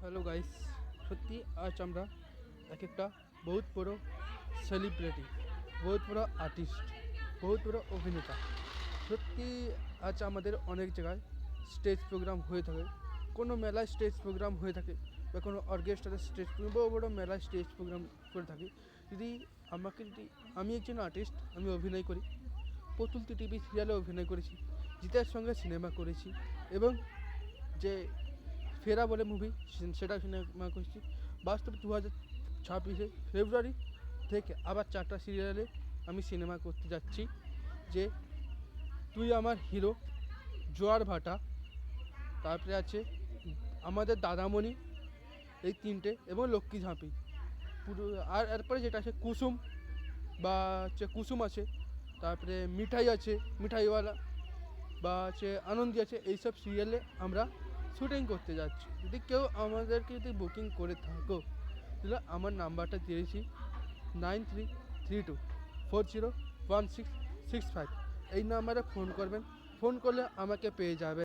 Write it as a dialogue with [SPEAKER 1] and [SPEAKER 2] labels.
[SPEAKER 1] Hello guys, সত্যি আজ আমরা এক একটা বহুত বড় সেলিব্রিটি, বহুত বড় আর্টিস্ট, বহুত বড় অভিনেতা। সত্যি আজ আমাদের অনেক জায়গায় স্টেজ প্রোগ্রাম হয়ে থাকে, কোনো মেলায় স্টেজ প্রোগ্রাম হয়ে থাকে বা কোনো অর্কেস্ট্রার স্টেজ প্রোগ্রাম, বড় বড় মেলায় স্টেজ প্রোগ্রাম করে থাকি। আমি একজন আর্টিস্ট, আমি অভিনয় করি, পতুলতি টিভি সিরিয়ালে অভিনয় করেছি, জিতের সঙ্গে সিনেমা করেছি এবং যে ফেরা বলে মুভি সেটা সিনেমা করেছি। বাস্তবে 2026 ফেব্রুয়ারি থেকে আবার 4টা সিরিয়ালে আমি সিনেমা করতে যাচ্ছি। যে তুই আমার হিরো, জোয়ার ভাটা, তারপরে আছে আমাদের দাদামণি, এই 3টে এবং লক্ষ্মী ঝাঁপি পুরো। আর এরপরে যেটা আছে কুসুম বা হচ্ছে কুসুম আছে, তারপরে মিঠাই আছে, মিঠাইওয়ালা বা হচ্ছে আনন্দি আছে। এইসব সিরিয়ালে আমরা শুটিং করতে যাচ্ছি। যদি কেউ আমাদেরকে বুকিং করে থাকো তাহলে আমার নাম্বারটা দিয়েছি 9332401665। এই নাম্বারে ফোন করবেন, ফোন করলে আমাকে পেয়ে যাবে।